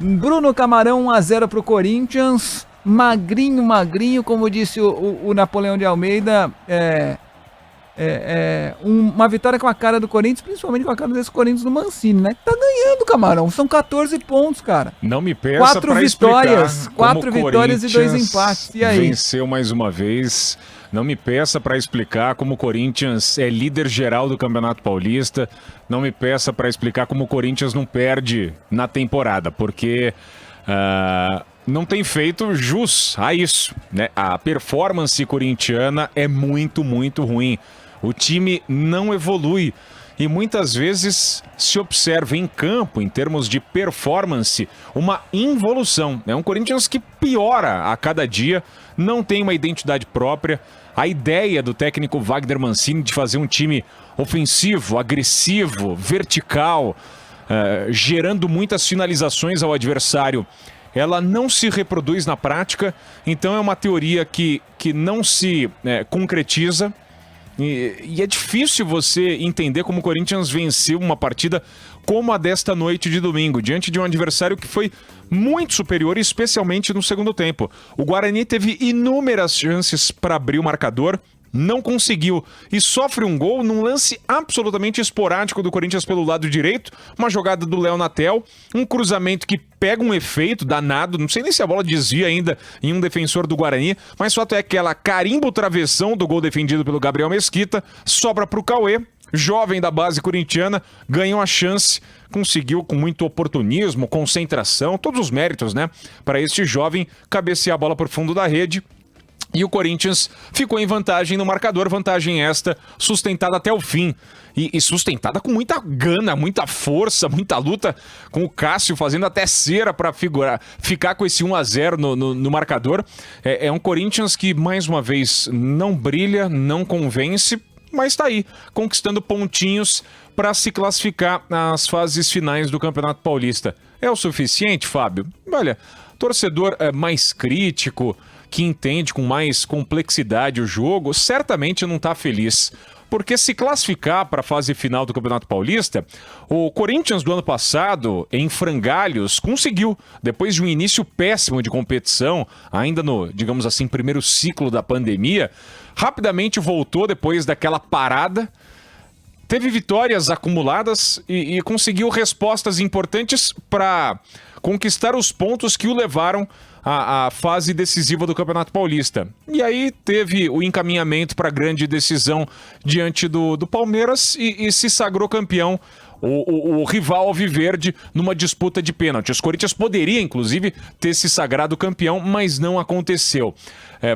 Bruno Camarão 1-0 pro Corinthians. Magrinho, como disse o Napoleão de Almeida, uma vitória com a cara do Corinthians, principalmente com a cara desse Corinthians do Mancini, né? Tá ganhando, Camarão. São 14 pontos, cara. Não me peça 4 pra vitórias, explicar 4 vitórias e 2 empates. E aí? Venceu mais uma vez. Não me peça para explicar como o Corinthians é líder geral do Campeonato Paulista. Não me peça para explicar como o Corinthians não perde na temporada, porque não tem feito jus a isso, né? A performance corintiana é muito, muito ruim. O time não evolui e muitas vezes se observa em campo, em termos de performance, uma involução. É um Corinthians que piora a cada dia, não tem uma identidade própria. A ideia do técnico Wagner Mancini de fazer um time ofensivo, agressivo, vertical, gerando muitas finalizações ao adversário, ela não se reproduz na prática, então é uma teoria que não se concretiza. E é difícil você entender como o Corinthians venceu uma partida como a desta noite de domingo, diante de um adversário que foi muito superior, especialmente no segundo tempo. O Guarani teve inúmeras chances para abrir o marcador, não conseguiu e sofre um gol num lance absolutamente esporádico do Corinthians pelo lado direito, uma jogada do Léo Natel, um cruzamento que pega um efeito danado, não sei nem se a bola desvia ainda em um defensor do Guarani, mas o fato é que ela carimba o travessão do gol defendido pelo Gabriel Mesquita, sobra pro Cauê, jovem da base corintiana, ganhou a chance, conseguiu com muito oportunismo, concentração, todos os méritos, né, para este jovem cabecear a bola por fundo da rede. E o Corinthians ficou em vantagem no marcador, vantagem esta sustentada até o fim. E sustentada com muita gana, muita força, muita luta, com o Cássio fazendo até cera para ficar com esse 1-0 no marcador. É um Corinthians que, mais uma vez, não brilha, não convence, mas está aí, conquistando pontinhos para se classificar nas fases finais do Campeonato Paulista. É o suficiente, Fábio? Olha, torcedor mais crítico, que entende com mais complexidade o jogo, certamente não está feliz. Porque se classificar para a fase final do Campeonato Paulista, o Corinthians do ano passado, em frangalhos, conseguiu, depois de um início péssimo de competição, ainda no, digamos assim, primeiro ciclo da pandemia, rapidamente voltou depois daquela parada, teve vitórias acumuladas e conseguiu respostas importantes para conquistar os pontos que o levaram à fase decisiva do Campeonato Paulista. E aí teve o encaminhamento para a grande decisão diante do Palmeiras e se sagrou campeão. O rival alviverde numa disputa de pênalti. Os Corinthians poderia, inclusive, ter se sagrado campeão, mas não aconteceu.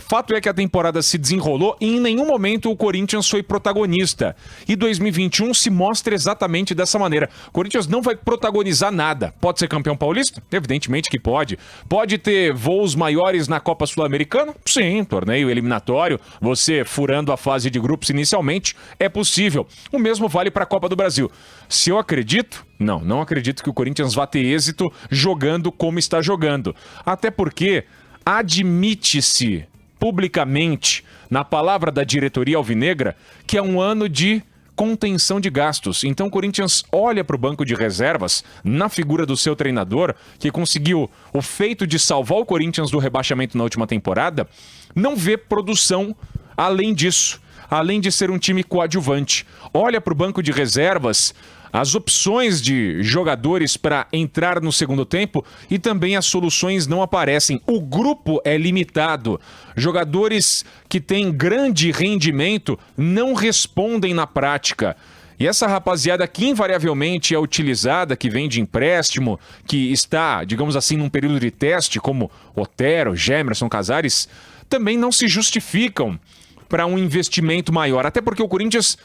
Fato é que a temporada se desenrolou e em nenhum momento o Corinthians foi protagonista. E 2021 se mostra exatamente dessa maneira. O Corinthians não vai protagonizar nada. Pode ser campeão paulista? Evidentemente que pode. Pode ter voos maiores na Copa Sul-Americana? Sim, torneio eliminatório, você furando a fase de grupos inicialmente, é possível. O mesmo vale para a Copa do Brasil. Se eu acredito? Não acredito que o Corinthians vá ter êxito jogando como está jogando. Até porque admite-se publicamente, na palavra da diretoria alvinegra, que é um ano de contenção de gastos. Então o Corinthians olha para o banco de reservas, na figura do seu treinador, que conseguiu o feito de salvar o Corinthians do rebaixamento na última temporada, não vê produção além disso, além de ser um time coadjuvante. Olha para o banco de reservas, as opções de jogadores para entrar no segundo tempo e também as soluções não aparecem. O grupo é limitado. Jogadores que têm grande rendimento não respondem na prática. E essa rapaziada que invariavelmente é utilizada, que vem de empréstimo, que está, digamos assim, num período de teste, como Otero, Gemerson, Casares, também não se justificam para um investimento maior. Até porque o Corinthians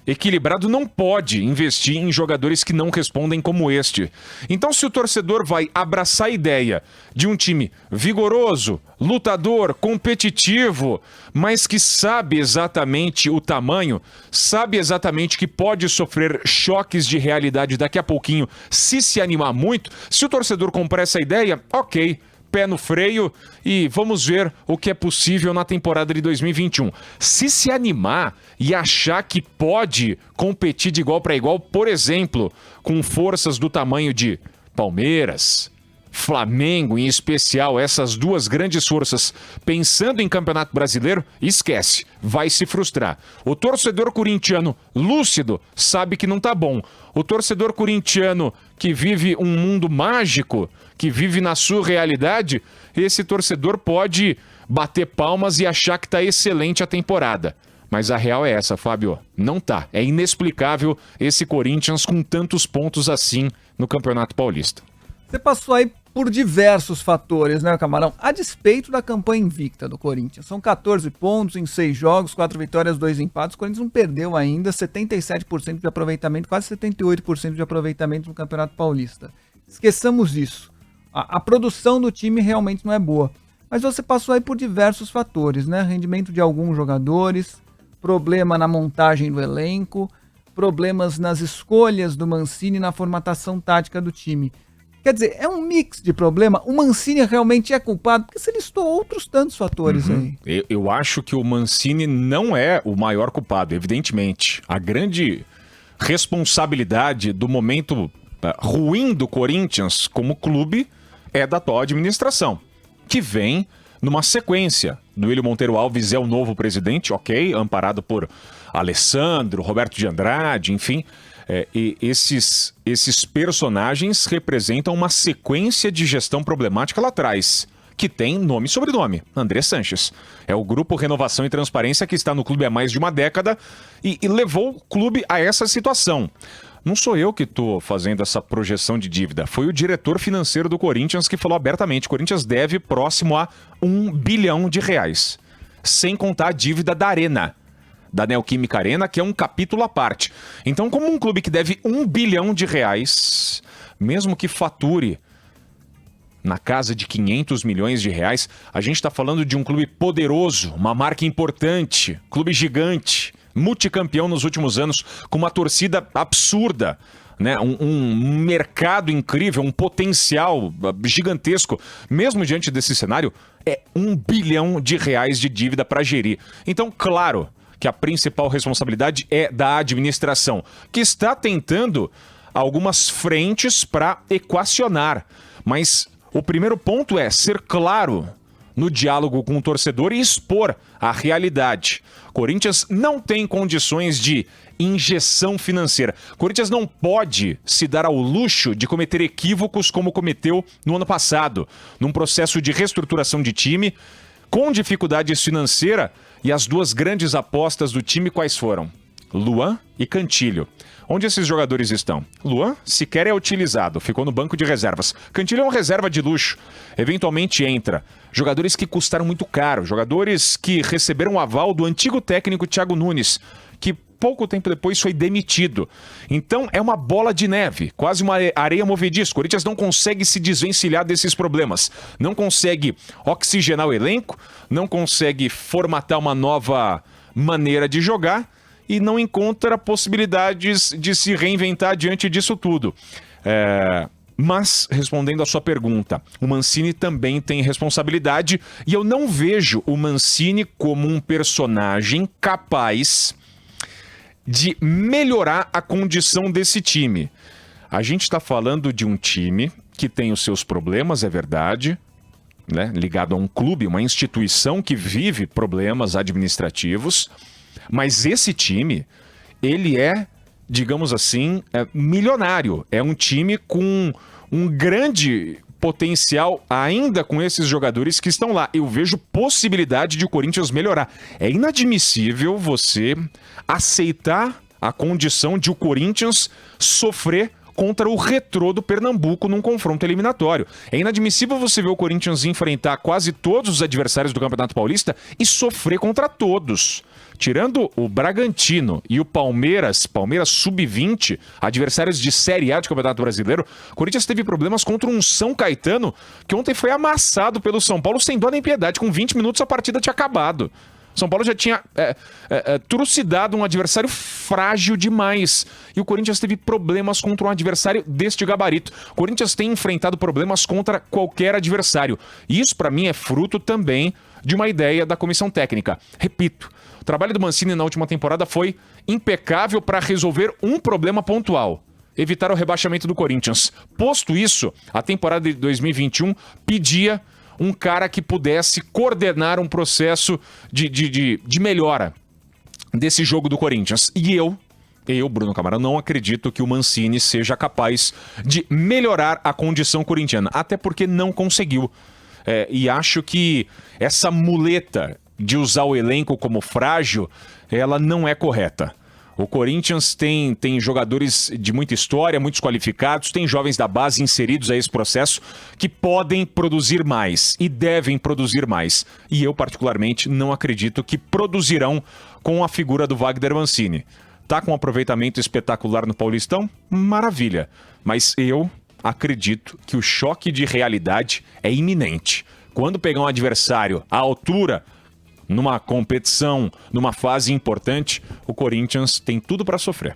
equilibrado não pode investir em jogadores que não respondem como este. Então, se o torcedor vai abraçar a ideia de um time vigoroso, lutador, competitivo, mas que sabe exatamente o tamanho, sabe exatamente que pode sofrer choques de realidade daqui a pouquinho, se animar muito, se o torcedor comprar essa ideia, ok, pé no freio e vamos ver o que é possível na temporada de 2021. Se animar e achar que pode competir de igual para igual, por exemplo, com forças do tamanho de Palmeiras, Flamengo em especial, essas duas grandes forças, pensando em Campeonato Brasileiro, esquece, vai se frustrar. O torcedor corintiano lúcido sabe que não tá bom. O torcedor corintiano que vive um mundo mágico, que vive na sua realidade, esse torcedor pode bater palmas e achar que tá excelente a temporada. Mas a real é essa, Fábio, não tá. É inexplicável esse Corinthians com tantos pontos assim no Campeonato Paulista. Você passou aí por diversos fatores, né, Camarão? A despeito da campanha invicta do Corinthians. São 14 pontos em 6 jogos, 4 vitórias, 2 empates. O Corinthians não perdeu ainda, 77% de aproveitamento, quase 78% de aproveitamento no Campeonato Paulista. Esqueçamos isso. A produção do time realmente não é boa. Mas você passou aí por diversos fatores, né? Rendimento de alguns jogadores, problema na montagem do elenco, problemas nas escolhas do Mancini na formatação tática do time. Quer dizer, é um mix de problema. O Mancini realmente é culpado, porque você listou outros tantos fatores aí. Eu acho que o Mancini não é o maior culpado, evidentemente. A grande responsabilidade do momento ruim do Corinthians como clube é da atual administração, que vem numa sequência. Duílio Monteiro Alves é o novo presidente, ok, amparado por Alessandro, Roberto de Andrade, enfim... e esses personagens representam uma sequência de gestão problemática lá atrás, que tem nome e sobrenome, André Sanches. É o grupo Renovação e Transparência que está no clube há mais de uma década e levou o clube a essa situação. Não sou eu que estou fazendo essa projeção de dívida, foi o diretor financeiro do Corinthians que falou abertamente, o Corinthians deve próximo a R$1 bilhão, sem contar a dívida da Arena, da Neoquímica Arena, que é um capítulo à parte. Então, como um clube que deve R$1 bilhão, mesmo que fature na casa de 500 milhões de reais, a gente está falando de um clube poderoso, uma marca importante, clube gigante, multicampeão nos últimos anos, com uma torcida absurda, né? Um mercado incrível, um potencial gigantesco. Mesmo diante desse cenário, é R$1 bilhão de dívida para gerir. Então, claro que a principal responsabilidade é da administração, que está tentando algumas frentes para equacionar. Mas o primeiro ponto é ser claro no diálogo com o torcedor e expor a realidade. Corinthians não tem condições de injeção financeira. Corinthians não pode se dar ao luxo de cometer equívocos como cometeu no ano passado, num processo de reestruturação de time, com dificuldades financeiras. E as duas grandes apostas do time quais foram? Luan e Cantilho. Onde esses jogadores estão? Luan sequer é utilizado, ficou no banco de reservas. Cantilho é uma reserva de luxo, eventualmente entra. Jogadores que custaram muito caro, jogadores que receberam o aval do antigo técnico Thiago Nunes, que pouco tempo depois foi demitido. Então é uma bola de neve, quase uma areia movediça. O Corinthians não consegue se desvencilhar desses problemas. Não consegue oxigenar o elenco, não consegue formatar uma nova maneira de jogar e não encontra possibilidades de se reinventar diante disso tudo. Mas, respondendo à sua pergunta, o Mancini também tem responsabilidade e eu não vejo o Mancini como um personagem capaz de melhorar a condição desse time. A gente está falando de um time que tem os seus problemas, é verdade, né? Ligado a um clube, uma instituição que vive problemas administrativos, mas esse time, ele é, digamos assim, milionário. É um time com um grande potencial ainda com esses jogadores que estão lá. Eu vejo possibilidade de o Corinthians melhorar. É inadmissível você aceitar a condição de o Corinthians sofrer contra o Retrô do Pernambuco num confronto eliminatório. É inadmissível você ver o Corinthians enfrentar quase todos os adversários do Campeonato Paulista e sofrer contra todos. Tirando o Bragantino e o Palmeiras Sub-20, adversários de Série A do Campeonato Brasileiro, o Corinthians teve problemas contra um São Caetano que ontem foi amassado pelo São Paulo sem dó nem piedade. Com 20 minutos a partida tinha acabado. São Paulo já tinha trucidado um adversário frágil demais. E o Corinthians teve problemas contra um adversário deste gabarito. O Corinthians tem enfrentado problemas contra qualquer adversário. E isso, para mim, é fruto também de uma ideia da comissão técnica. Repito, o trabalho do Mancini na última temporada foi impecável para resolver um problema pontual. evitar o rebaixamento do Corinthians. Posto isso, a temporada de 2021 pedia um cara que pudesse coordenar um processo de melhora desse jogo do Corinthians. E eu, Bruno Camarão, não acredito que o Mancini seja capaz de melhorar a condição corintiana, até porque não conseguiu. E acho que essa muleta de usar o elenco como frágil, ela não é correta. O Corinthians tem jogadores de muita história, muitos qualificados, tem jovens da base inseridos a esse processo que podem produzir mais e devem produzir mais. E eu, particularmente, não acredito que produzirão com a figura do Wagner Mancini. Tá com um aproveitamento espetacular no Paulistão? Maravilha. Mas eu acredito que o choque de realidade é iminente. Quando pegar um adversário à altura, numa competição, numa fase importante, o Corinthians tem tudo para sofrer.